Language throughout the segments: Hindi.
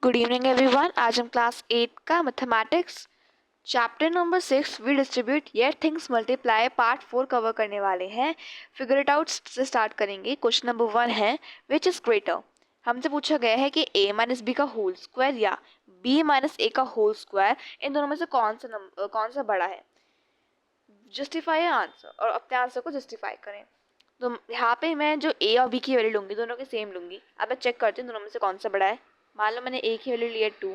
Good evening everyone. आज हम क्लास 8 का mathematics chapter number 6 we distribute yet things multiply part 4 cover करने वाले हैं। फिगर इट आउट से स्टार्ट करेंगे। क्वेश्चन नंबर 1 है विच इज ग्रेटर। हमसे पूछा गया है कि a माइनस बी का होल स्क्वायर या b माइनस ए का होल स्क्वायर इन दोनों में से कौन सा बड़ा है। जस्टिफाई आंसर और अपने आंसर को जस्टिफाई करें। तो यहाँ पे मैं जो a और b की वैल्यू लूंगी दोनों की सेम लूंगी। अब मैं चेक करती हूँ दोनों में से कौन सा बड़ा है। मान लो मैंने a की वैल्यू ली है 2,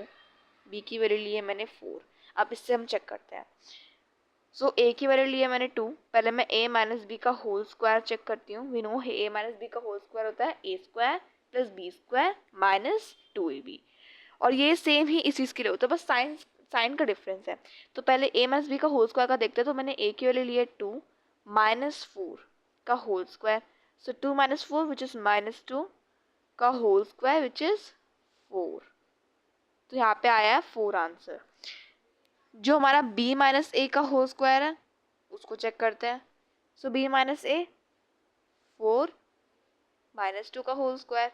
b की वैल्यू ली है मैंने 4। अब इससे हम चेक करते हैं। सो a की वैल्यू ली है मैंने 2। पहले मैं a माइनस बी का होल स्क्वायर चेक करती हूँ। We know a minus B का होल स्क्वायर होता है a square plus B square minus 2ab। और ये सेम ही इस चीज़ के लिए होता है, बस साइन का डिफरेंस है। तो पहले a माइनस बी का होल स्क्वायर का देखते हैं। तो मैंने a की वैल्यू ली है 2 माइनस 4 का whole square. So 2 minus 4 which is minus 2 का होल स्क्वायर विच इज़ 4। तो यहाँ पे आया है 4 आंसर। जो हमारा b माइनस ए का होल स्क्वायर है उसको चेक करते हैं। सो b माइनस ए 4 माइनस 2 का होल स्क्वायर।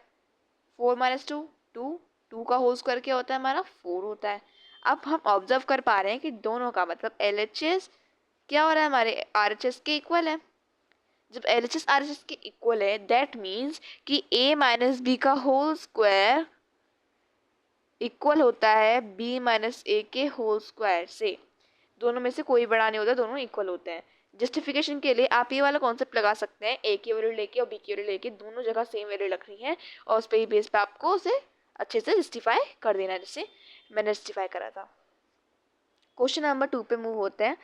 4 माइनस 2 2 का होल स्क्वायर क्या होता है हमारा 4 होता है। अब हम ऑब्जर्व कर पा रहे हैं कि दोनों का मतलब LHS क्या हो रहा है हमारे RHS के इक्वल है। जब LHS RHS के इक्वल है दैट मीन्स कि a माइनस बी का होल स्क्वायर इक्वल होता है b माइनस ए के होल स्क्वायर से। दोनों में से कोई बड़ा नहीं होता, दोनों इक्वल होते हैं। जस्टिफिकेशन के लिए आप ये वाला कॉन्सेप्ट लगा सकते हैं। a की वैल्यू लेके और b की वैल्यू लेके दोनों जगह सेम वैल्यू रख रही है और उस पे ही बेस पे आपको उसे अच्छे से जस्टिफाई कर देना है, जैसे मैंने जस्टिफाई करा था। क्वेश्चन नंबर 2 पे मूव होते हैं।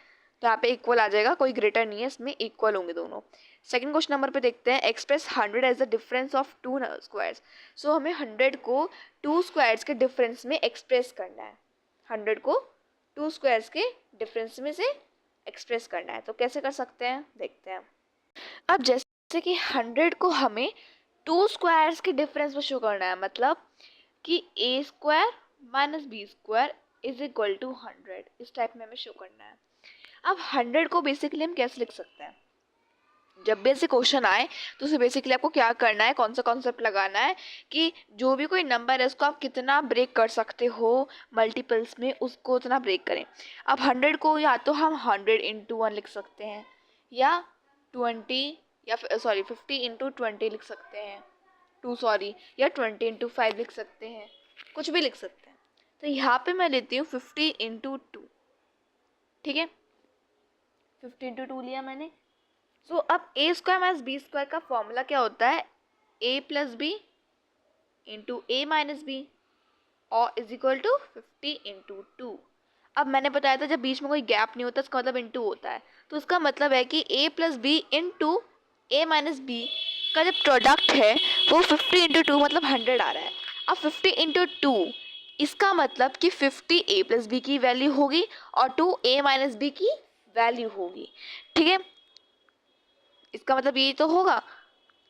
तो यहाँ पे इक्वल आ जाएगा, कोई ग्रेटर नहीं है, इसमें इक्वल होंगे दोनों। सेकंड क्वेश्चन नंबर पे देखते हैं express 100 as the difference of 2 squares. So हमें 100 को 2 स्क्वायर्स के डिफरेंस में एक्सप्रेस करना है। 100 को 2 स्क्वायर्स के डिफरेंस में से एक्सप्रेस करना है। तो कैसे कर सकते हैं देखते हैं। अब जैसे कि 100 को हमें 2 स्क्वायर्स के डिफरेंस में शो करना है, मतलब कि a square minus B square is equal to 100, इस टाइप में हमें शो करना है। अब 100 को बेसिकली हम कैसे लिख सकते हैं। जब भी ऐसे क्वेश्चन आए तो उसे बेसिकली आपको क्या करना है, कौन सा कॉन्सेप्ट लगाना है कि जो भी कोई नंबर है उसको आप कितना ब्रेक कर सकते हो मल्टीपल्स में, उसको उतना ब्रेक करें। अब 100 को या तो हम 100 इंटू 1 लिख सकते हैं या 20 या 50 इंटू 20 लिख सकते हैं, या 20 इंटू 5 लिख सकते हैं, कुछ भी लिख सकते हैं। तो यहाँ पे मैं लेती हूँ 50 इंटू 2। ठीक है, 50 इंटू 2 लिया मैंने। सो अब a square minus B square का फॉर्मूला क्या होता है, a plus B into A minus B और इज इक्वल टू 50 इंटू 2। अब मैंने बताया था जब बीच में कोई गैप नहीं होता इसका मतलब इंटू होता है। तो इसका मतलब है कि a plus B into A minus B का जो प्रोडक्ट है वो 50 इंटू 2 मतलब 100 आ रहा है। अब 50 इंटू 2 इसका मतलब कि 50 a प्लस बी की वैल्यू होगी और 2 a माइनस बी की वैल्यू होगी। ठीक है, इसका मतलब ये तो होगा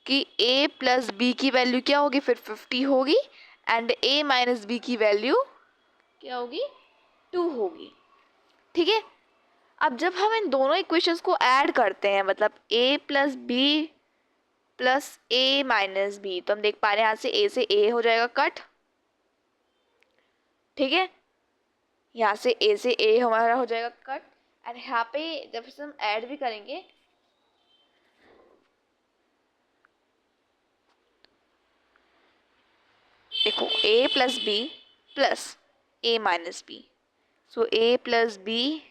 कि a प्लस बी की वैल्यू क्या होगी, फिर 50 होगी एंड a माइनस बी की वैल्यू क्या होगी 2 होगी। ठीक है, अब जब हम इन दोनों इक्वेशंस को ऐड करते हैं मतलब a plus B plus a minus B, तो हम देख पा रहे हैं यहाँ से a हो जाएगा कट। ठीक है, यहाँ से a हमारा हो जाएगा कट एंड यहाँ पे जब से हम ऐड भी करेंगे देखो a plus B plus a minus B, so a plus B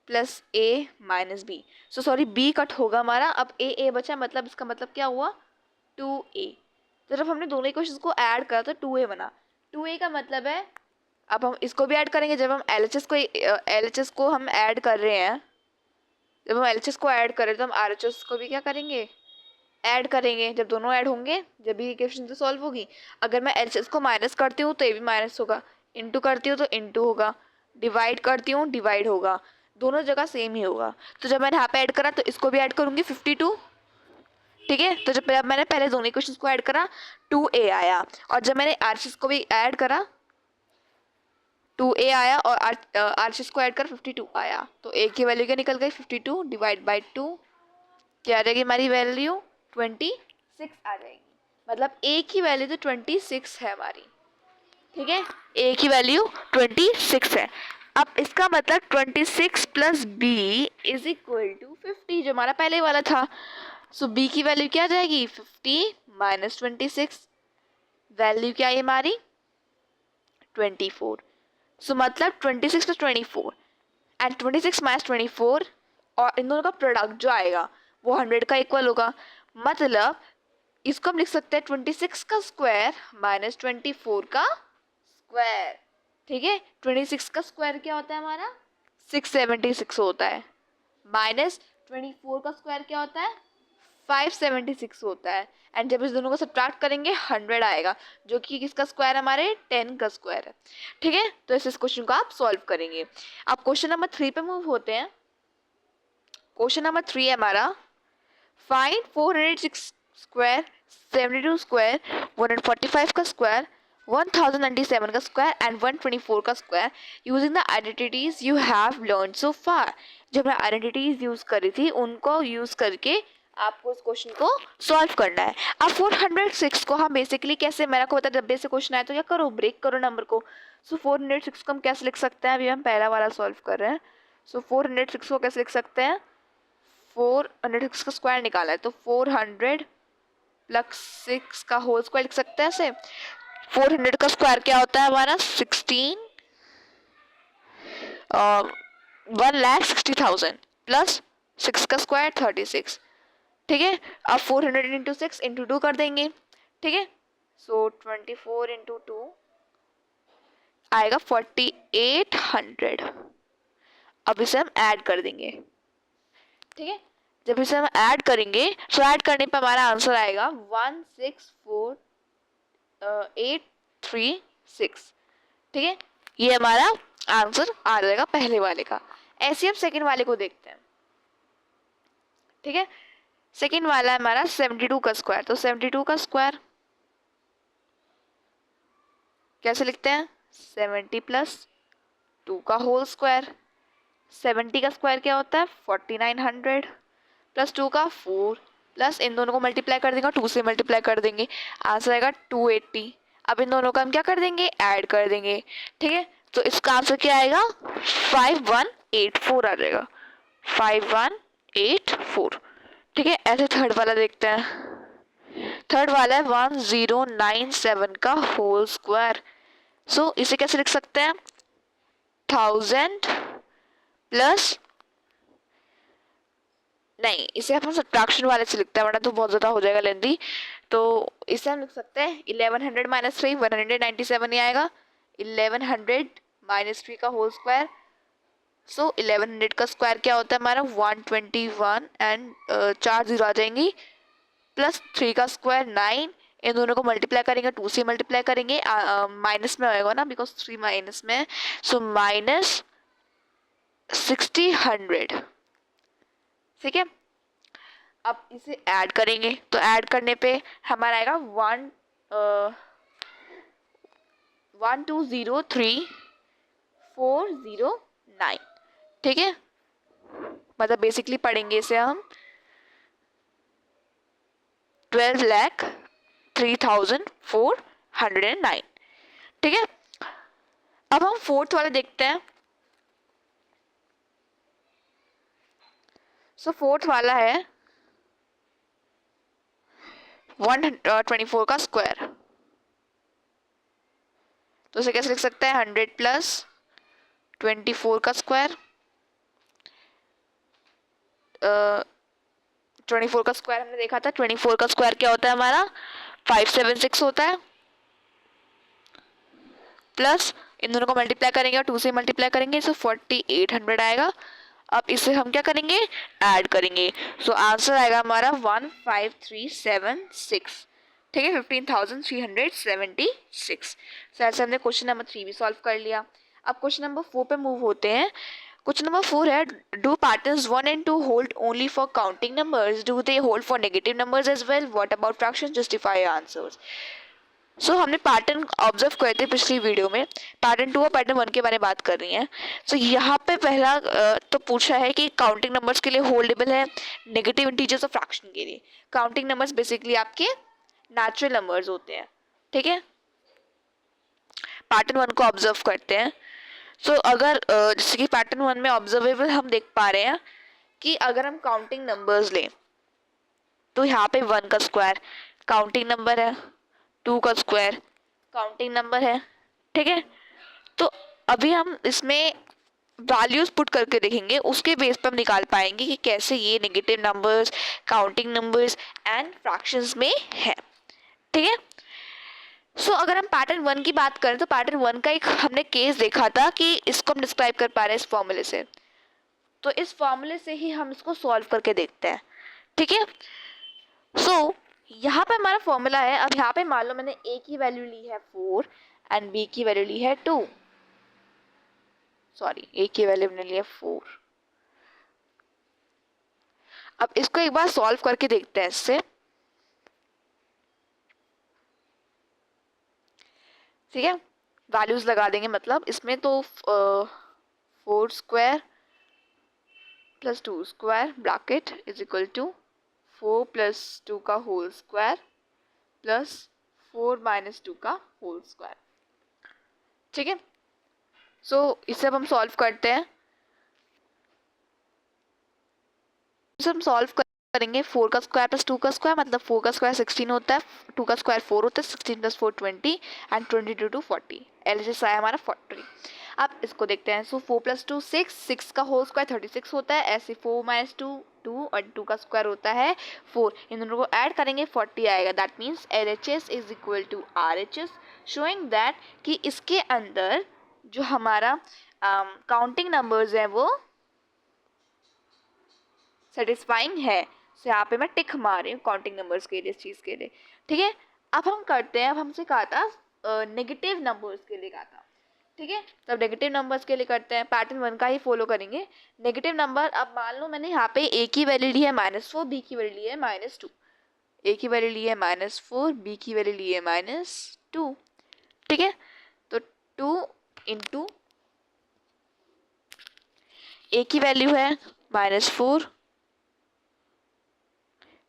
plus a minus B, so sorry b cut होगा हमारा। अब a बचा मतलब इसका मतलब क्या हुआ 2a। तो जब हमने दोनों इक्वेशंस को ऐड करा तो 2a बना। 2a का मतलब है अब हम इसको भी ऐड करेंगे। जब हम LHS को हम ऐड कर रहे हैं, जब हम LHS को ऐड कर रहे हैं तो हम RHS को भी क्या करेंगे ऐड करेंगे। जब दोनों ऐड होंगे जब भी इक्वेशन तो सॉल्व होगी। अगर मैं LHS को माइनस करती हूँ तो ये भी माइनस होगा, इंटू करती हूँ तो इंटू होगा, डिवाइड करती हूँ डिवाइड होगा, दोनों जगह सेम ही होगा। तो जब मैंने यहाँ पे ऐड करा तो इसको भी ऐड करूँगी 52। ठीक है, तो जब मैंने पहले दोनों इक्वेशंस को ऐड करा 2a आया और जब मैंने RHS को भी ऐड करा 2a आया और RHS को ऐड कर 52 आया। तो a की वैल्यू क्या निकल गई 52 डिवाइड बाई 2 क्या आ जाएगी हमारी वैल्यू 26 आ जाएगी। मतलब a की वैल्यू तो 26 है हमारी। ठीक है, ए की वैल्यू 26 है। अब इसका मतलब 26 plus B is equal to 50, जो हमारा पहले वाला था। सो बी की वैल्यू क्या आ जाएगी, 50 माइनस 26, वैल्यू क्या है हमारी 24। सो मतलब 26 प्लस 24 एंड 26 माइनस 24, और इन दोनों का प्रोडक्ट जो आएगा वो 100 का इक्वल होगा। मतलब इसको हम लिख सकते हैं 26 का स्क्वायर माइनस 24 का स्क्वायर। ठीक है, 26 का स्क्वायर क्या होता है हमारा 676 होता है, माइनस 24 का स्क्वायर क्या होता है 576 होता है। एंड जब इस दोनों को सब्ट्रैक्ट करेंगे 100 आएगा, जो कि किसका स्क्वायर हमारे 10 का स्क्वायर है। ठीक है, तो इस क्वेश्चन को आप सॉल्व करेंगे। अब क्वेश्चन नंबर 3 पे मूव होते हैं। क्वेश्चन नंबर 3 है हमारा, फाइंड 406 स्क्वायर, 72 स्क्वायर, 145 का स्क्वायर, 1097 का स्क्वायर एंड 124 का square using the identities you have learn so far. जो हमने आइडेंटिटीज यूज करी थी उनको यूज करके आपको इस क्वेश्चन को सॉल्व करना है। अब 406 को हम बेसिकली कैसे, मेरा को पता है जब भी से क्वेश्चन आए तो क्या करो, ब्रेक करो नंबर को। सो 406 को हम कैसे लिख सकते हैं, अभी हम पहला वाला सॉल्व कर रहे हैं। सो 406 को कैसे लिख सकते हैं, 406 का स्क्वायर निकाला है तो 400 प्लस 6 का होल स्क्वायर लिख सकते हैं ऐसे। 400 का स्क्वायर क्या होता है हमारा 16, 1,60,000 प्लस 6 का स्क्वायर 36। ठीक है, अब 400 इंटू 6 इंटू 2 कर देंगे। ठीक है, सो 24 इंटू 2 आएगा 4800। अब इसे हम ऐड कर देंगे। ठीक है, जब इसे हम ऐड करेंगे तो ऐड करने पर हमारा आंसर आएगा 164,836। ठीक है, ये हमारा आंसर आ जाएगा पहले वाले का। ऐसे हम सेकंड वाले को देखते हैं। ठीक है, सेकंड वाला है हमारा 72 का स्क्वायर। तो 72 का स्क्वायर कैसे लिखते हैं, 70 प्लस 2 का होल स्क्वायर। 70 का स्क्वायर क्या होता है 4900 प्लस 2 का 4 प्लस इन दोनों को मल्टीप्लाई कर देंगे और 2 से मल्टीप्लाई कर देंगे, आंसर आएगा 280। अब इन दोनों का हम क्या कर देंगे, ऐड कर देंगे। ठीक है, तो इसका आंसर क्या आएगा 5184 आ जाएगा, 5184। ठीक है, ऐसे थर्ड वाला देखते हैं। थर्ड वाला है 1097 का होल स्क्वायर। सो इसे कैसे लिख सकते हैं, 1000 प्लस, नहीं इसे हम सब्ट्रैक्शन वाले से लिखते हैं वरना तो बहुत ज़्यादा हो जाएगा लेंदी। तो इसे हम लिख सकते हैं 1100 माइनस 3 197 ही आएगा, 1100 माइनस 3 का होल स्क्वायर। सो 1100 का स्क्वायर क्या होता है हमारा 121 एंड 4 जीरो आ जाएंगी, प्लस 3 का स्क्वायर 9, इन दोनों को मल्टीप्लाई करेंगे 2 से मल्टीप्लाई करेंगे, माइनस में होएगा ना बिकॉज 3 माइनस में है। So minus 6000। ठीक है, अब इसे ऐड करेंगे तो ऐड करने पे हमारा आएगा 1203409। ठीक है, मतलब बेसिकली पढ़ेंगे इसे हम 12,03,409। ठीक है, अब हम फोर्थ वाला देखते हैं। सो फोर्थ वाला है 124 का स्क्वायर। तो इसे कैसे लिख सकते हैं 100 प्लस 24 का स्क्वायर, 24 का स्क्वायर हमने देखा था, 24 का स्क्वायर क्या होता है हमारा 576 होता है, प्लस इन दोनों को मल्टीप्लाई करेंगे और 2 से मल्टीप्लाई करेंगे सो 4800 आएगा। अब इसे हम क्या करेंगे, ऐड करेंगे। सो आंसर आएगा हमारा 15376। ठीक है, 15,376। सो ऐसे हमने क्वेश्चन नंबर 3 भी सॉल्व कर लिया। अब क्वेश्चन नंबर 4 पे मूव होते हैं। क्वेश्चन नंबर 4 है, do patterns 1 and 2 hold only for counting numbers, do they hold for negative numbers as well, what about fractions, justify your answers. So हमने पैटर्न ऑब्जर्व करे थे पिछली वीडियो में, पैटर्न 2 और पैटर्न 1 के बारे में बात कर रही हैं। सो यहाँ पे पहला तो पूछा है कि काउंटिंग नंबर्स के लिए होल्डेबल है, नेगेटिव इंटीजर्स और फ्रैक्शन के लिए। काउंटिंग नंबर्स बेसिकली आपके नेचुरल नंबर्स होते हैं। ठीक है, पैटर्न 1 को ऑब्जर्व करते हैं। सो अगर जैसे कि पैटर्न 1 में ऑब्जर्वेबल हम देख पा रहे हैं कि अगर हम काउंटिंग नंबर्स लें तो यहाँ पे 1 का स्क्वायर काउंटिंग नंबर है, 2 का स्क्वायर काउंटिंग नंबर है, ठीक है। तो अभी हम इसमें वैल्यूज पुट करके देखेंगे, उसके बेस पर हम निकाल पाएंगे कि कैसे ये negative numbers, counting numbers and fractions में है, ठीक है। सो अगर हम पैटर्न 1 की बात करें तो पैटर्न 1 का एक हमने केस देखा था कि इसको हम डिस्क्राइब कर पा रहे हैं इस फॉर्मूले से, तो इस फॉर्मूले से ही हम इसको सॉल्व करके देखते हैं, ठीक है। सो यहाँ पे हमारा फॉर्मूला है, अब यहाँ पे मान लो मैंने a की वैल्यू ली है 4 एंड b की वैल्यू ली है 2, सॉरी a की वैल्यू मैंने ली है 4। अब इसको एक बार सॉल्व करके देखते हैं इससे, ठीक है। वैल्यूज लगा देंगे, मतलब इसमें तो 4 square plus 2 square bracket is equal to 4 plus 2 का होल स्क्वायर प्लस 4 माइनस 2 का होल स्क्वायर, ठीक है। सो इसे अब हम सॉल्व करते हैं। इसे हम सॉल्व करेंगे, 4 का स्क्वायर प्लस 2 का स्क्वायर मतलब 4 का स्क्वायर 16 होता है, 2 का स्क्वायर 4 होता है, 16 प्लस 4 20 एंड 22 टू 40, एलएचएस आया हमारा 40। अब इसको देखते हैं। सो 4 प्लस 2 6, 6 का होल स्क्वायर 36 होता है, ऐसे 4 माइनस 2 2 और 2 का स्क्वायर होता है 4, इन दोनों को ऐड करेंगे 40 आएगा। That means LHS is equal to RHS, showing that कि इसके अंदर जो हमारा काउंटिंग नंबर्स हैं वो सेटिस्फाइंग है। सो यहाँ पे मैं टिक मार रही हूँ काउंटिंग नंबर्स के लिए, इस चीज़ के लिए, ठीक है। अब हम करते हैं, अब हमसे कहा था नेगेटिव नंबर्स के लिए कहा था, ठीक है। तो अब नेगेटिव नंबर्स के लिए करते हैं, पैटर्न 1 का ही फॉलो करेंगे। नेगेटिव नंबर, अब मान लो मैंने यहाँ पे a की वैल्यू ली है -4, b की वैल्यू ली है -2, a की वैल्यू ली है -4, b की वैल्यू ली है -2, ठीक है। तो 2 इंटू a की वैल्यू है -4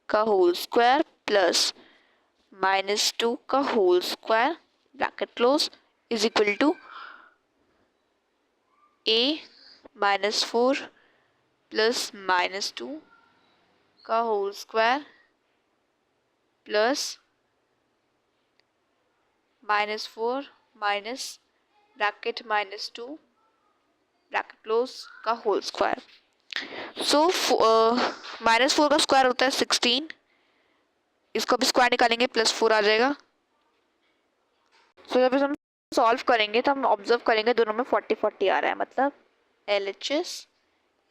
का होल स्क्वायर प्लस -2 का whole square bracket close is equal to a -4 plus -2 का whole square plus -4 minus bracket -2 bracket close का होल स्क्वायर। सो -4 का स्क्वायर होता है 16, इसको भी स्क्वायर निकालेंगे +4 आ जाएगा। सो जब हम सॉल्व करेंगे तो हम ऑब्जर्व करेंगे दोनों में 40-40 आ रहा है, मतलब LHS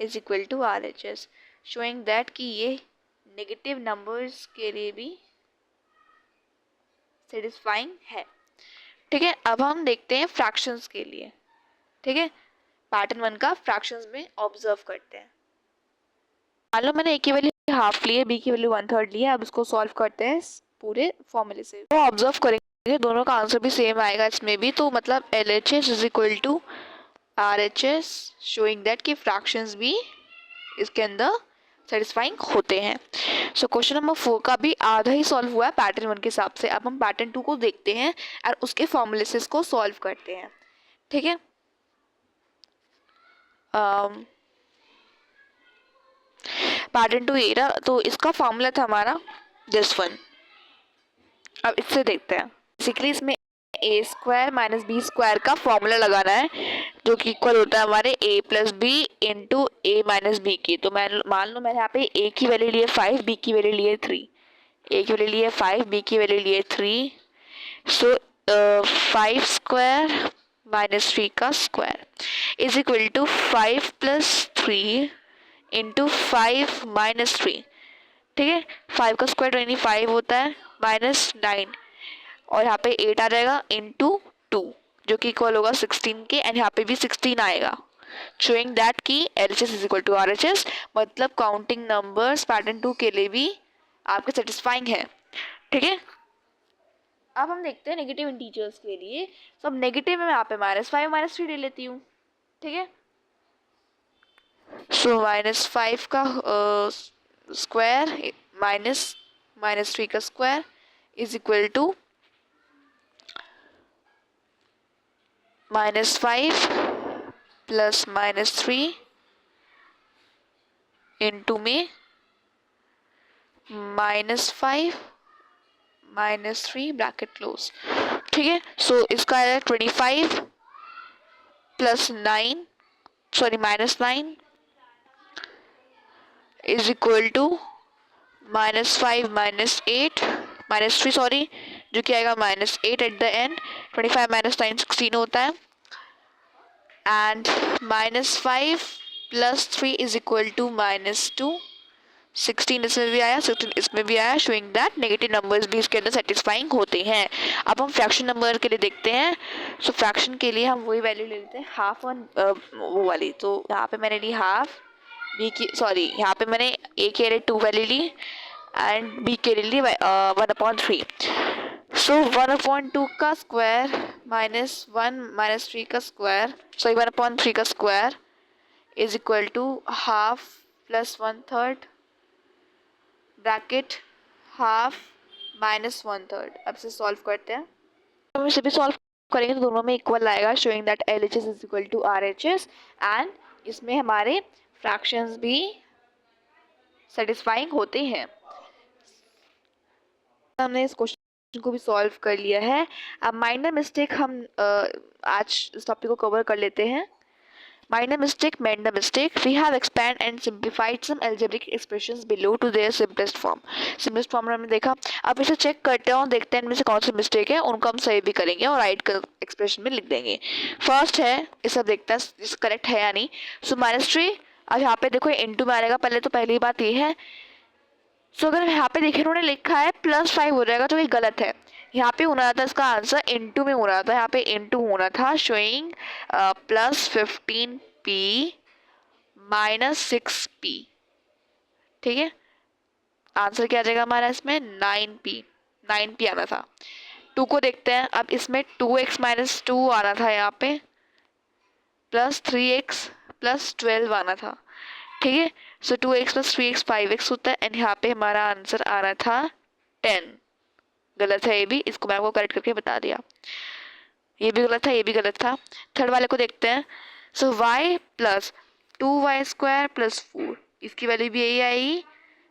is equal to RHS, showing that कि ये नेगेटिव नंबर्स के लिए भी सेटिस्फाइंग है, ठीक है। अब हम देखते हैं फ्रैक्शंस के लिए, ठीक है। पैटर्न 1 का फ्रैक्शंस में ऑब्जर्व करते हैं। मान लो मैंने a की वैल्यू हाफ ली है, b की वैल्यू 1/3 ली है। अब इसको सॉल्व करते हैं पूरे फॉर्मूले से, तो ऑब्जर्व करेंगे दोनों का आंसर भी सेम आएगा इसमें भी, तो मतलब LHS is equal to RHS, showing that कि फ्रैक्शंस भी इसके अंदर सेटिस्फाइंग होते हैं। सो क्वेश्चन नंबर 4 का भी आधा ही सॉल्व हुआ है पैटर्न 1 के हिसाब से। अब हम पैटर्न 2 को देखते हैं और उसके फॉर्मूले से इसको सॉल्व करते हैं, ठीक है। पैटर्न 2 ये रहा, तो इसका फॉर्मूला था हमारा दिस वन। अब इससे देखते हैं, बेसिकली इसमें a square minus B square का फॉर्मूला लगाना है, जो कि इक्वल होता है हमारे a plus B into A minus B की। तो मैं मान लो मैंने यहाँ पे a की वैल्यू ली है 5, b की वैल्यू ली है 3, a की वैल्यू ली है 5, b की वैल्यू ली है 3। सो 5 स्क्वायर माइनस 3 का square is equal to 5 plus 3 into 5 minus 3, ठीक है। 5 का स्क्वायर 25 होता है -9, और यहाँ पे 8 आ जाएगा इंटू 2, जो कि इक्वल होगा 16 के, एंड यहाँ पे भी 16 आएगा, शोइंग दैट कि LHS is equal to RHS, मतलब काउंटिंग नंबर्स पैटर्न 2 के लिए भी आपके सेटिस्फाइंग है, ठीक है। अब हम देखते हैं नेगेटिव इंटीजर्स के लिए। सब नेगेटिव में यहाँ पे -5 -3 ले लेती हूँ, ठीक है। सो -5 का स्क्वायर माइनस -3 का square is equal to -5 plus -3 into में -5 -3 ब्रैकेट क्लोज। ठीक है, सो इसका आएगा 25 plus 9 sorry -9 is equal to -5 -8 -3 sorry, जो कि आएगा -8 एट द एंड। 25 -9 16 होता है and -5 plus 3 is equal to -2। 16 इसमें भी आया, 16 इसमें भी आया, शोइंग दैट नेगेटिव नंबर्स भी इसके अंदर सेटिस्फाइंग होते हैं। अब हम फ्रैक्शन नंबर के लिए देखते हैं। सो फ्रैक्शन के लिए हम वही वैल्यू ले लेते हैं, हाफ वन वो वाली। तो यहाँ पे मैंने ली हाफ, बी की सॉरी यहाँ पे मैंने ए के लिए 2 वैल्यू ली एंड बी के लिए 1/3। सो 1/2 का स्क्वायर -1 -3 का स्क्वायर सॉरी 1/3 का square is equal to half plus 1/3 bracket half -1/3। अब से सॉल्व करते हैं। हम इसे भी सॉल्व करेंगे तो दोनों में इक्वल आएगा, showing that LHS is equal to RHS and इसमें हमारे फ्रैक्शंस भी सेटिस्फाइंग होते हैं। हमने इस क्वेश्चन को भी सॉल्व कर लिया है। अब माइनर मिस्टेक हम आज इस टॉपिक को कवर कर लेते हैं। Minor mistake, minor mistake. We have expanded and simplified some algebraic expressions below to their simplest form. Simplest form हमने देखा। अब इसे चेक करते हैं और देखते हैं इनमें से कौन सी मिस्टेक है, उनको हम सही भी करेंगे और राइट एक्सप्रेशन में लिख देंगे। फर्स्ट है, इसे देखते हैं इस करेक्ट है या नहीं। सो -3, अब यहाँ पे देखो इंटू में आ जाएगा, पहले तो पहली बात ये है। सो अगर यहाँ पे देखें उन्होंने लिखा है +5 हो जाएगा तो ये गलत है। यहाँ पे होना था इसका आंसर इंटू में होना था, यहाँ पे इंटू होना था, शोइंग +15p -6p। ठीक है, आंसर क्या आ जाएगा हमारा इसमें 9p आना था। 2 को देखते हैं। अब इसमें 2x - 2 आना था, यहाँ पे प्लस 3x + 12 आना था। ठीक है, सो 2x + 3x 5x होता है एंड यहाँ पे हमारा आंसर आ रहा था 10। गलत है ये भी, इसको मैं आपको करेक्ट करके बता दिया। ये भी गलत था, ये भी गलत था। थर्ड वाले को देखते हैं। सो y + 2y² + 4, इसकी वैल्यू भी यही आएगी।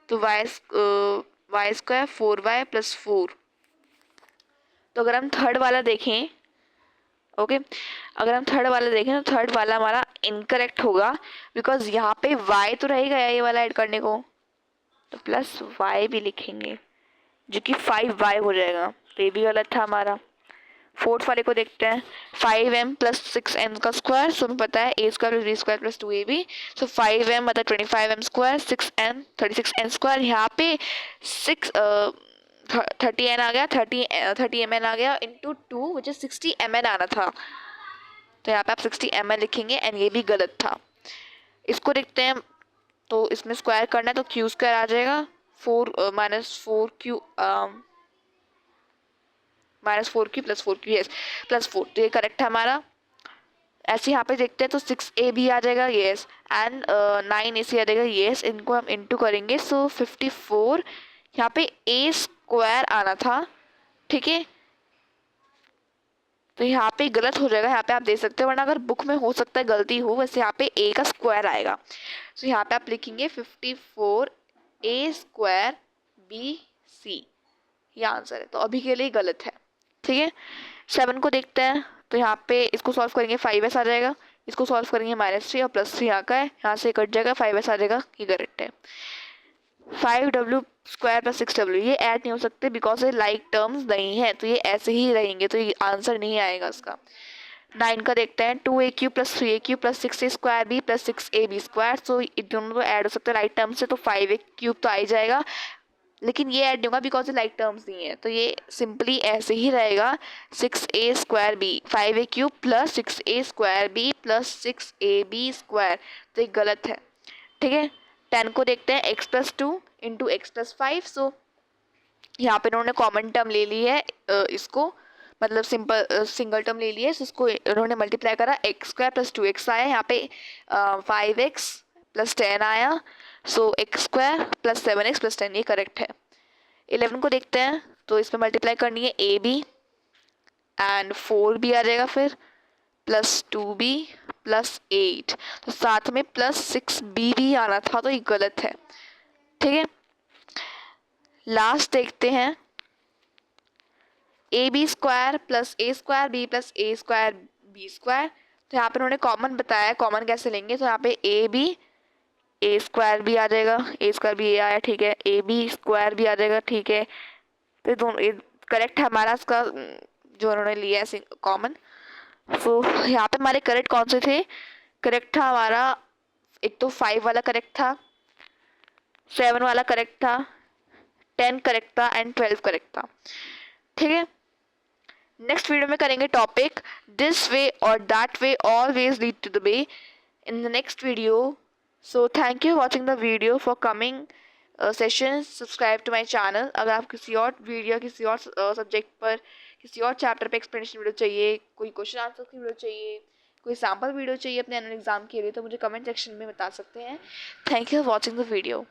तो y² 4y + 4। तो अगर हम थर्ड वाला देखें, ओके अगर हम थर्ड वाला देखें तो थर्ड वाला हमारा इनकरेक्ट होगा, बिकॉज यहाँ पे y तो रहेगा ये वाला ऐड करने को, तो प्लस y भी लिखेंगे जो कि 5y हो जाएगा, तो ये भी गलत था हमारा। फोर्थ वाले को देखते हैं। 5m + 6n का स्क्वायर, सो हमें पता है a² + b² + 2ab, सो 5m मतलब 25m², 6n 36n²। यहाँ पे 30n आ गया, 30mn आ गया इंटू 2 विच इज 60mn आना था, तो यहाँ पे आप 60mn लिखेंगे एंड ये भी गलत था। इसको देखते हैं, तो इसमें स्क्वायर करना है तो q² आ जाएगा, 4 -4q -4q + 4q, यस +4, तो ये करेक्ट है हमारा। ऐसे यहाँ पे देखते हैं तो 6ab आ जाएगा, यस एंड 9ac आ जाएगा, यस। इनको हम इंटू करेंगे, सो 54। यहाँ पे a² आना था, ठीक है, तो यहाँ पे गलत हो जाएगा, यहाँ पे आप दे सकते हो, वरना अगर बुक में हो सकता है गलती हो, वैसे यहाँ पे a का स्क्वायर आएगा। तो यहाँ पे आप लिखेंगे 54 a² bc, ये आंसर है, तो अभी के लिए गलत है। ठीक है, 7 को देखते हैं। तो यहाँ पे इसको सॉल्व करेंगे 5s आ जाएगा, इसको सॉल्व करेंगे -3 और +3 यहाँ का है, यहाँ से कट जाएगा, 5s आ जाएगा, ये करेक्ट है। 5w² + 6w ये ऐड नहीं हो सकते बिकॉज ये लाइक टर्म्स नहीं है, तो ये ऐसे ही रहेंगे, तो ये आंसर नहीं आएगा इसका। 9 का देखते हैं। 2aq + 3aq + 6a² b + 6ab², सो ये दोनों तो ऐड हो सकते हैं लाइक टर्म्स से, तो 5a³ तो आ ही जाएगा, लेकिन ये ऐड नहीं होगा बिकॉज ये लाइक टर्म्स नहीं है, तो ये सिंपली ऐसे ही रहेगा 6a² b 5a³ + 6a² b + 6ab², तो ये गलत है। ठीक है, 10 को देखते हैं। x + 2 × x + 5, सो यहाँ पे इन्होंने कॉमन टर्म ले ली है, इसको मतलब सिंगल टर्म ले लिया है, इसको इन्होंने मल्टीप्लाई करा, x² + 2x आया, यहाँ पे 5x + 10 आया, सो x² + 7x + 10, ये करेक्ट है। 11 को देखते हैं, तो इसमें मल्टीप्लाई करनी है ab एंड 4b आ जाएगा, फिर प्लस 2b प्लस 8, तो साथ में प्लस 6b भी आना था, तो ये गलत है। ठीक है, लास्ट देखते हैं, A B square plus A square B plus A square B square. तो यहाँ पे उन्होंने कॉमन बताया, कॉमन कैसे लेंगे, तो यहाँ पे ए बी, ए स्क्वायर भी आ जाएगा, ए स्क्वायर भी ए आया, ठीक है, ए बी स्क्वायर भी आ जाएगा, ठीक है। तो दोनों करेक्ट है हमारा, इसका जो उन्होंने लिया है कॉमन। तो यहाँ पे हमारे करेक्ट कौन से थे, करेक्ट था हमारा, एक तो 5 वाला करेक्ट था, 7 वाला करेक्ट था, 10 करेक्ट था एंड 12 करेक्ट था। ठीक है, नेक्स्ट वीडियो में करेंगे टॉपिक दिस वे और that way always lead to the way in the next video. So thank you watching the video for coming session. Subscribe to my channel. अगर आप किसी और वीडियो, किसी और सब्जेक्ट पर, किसी और चैप्टर पे एक्सप्लेनेशन वीडियो चाहिए, कोई क्वेश्चन आंसर की वीडियो चाहिए, कोई सैम्पल वीडियो चाहिए अपने एनुअल एग्जाम के लिए, तो मुझे कमेंट सेक्शन में बता सकते हैं। Thank you for watching the video.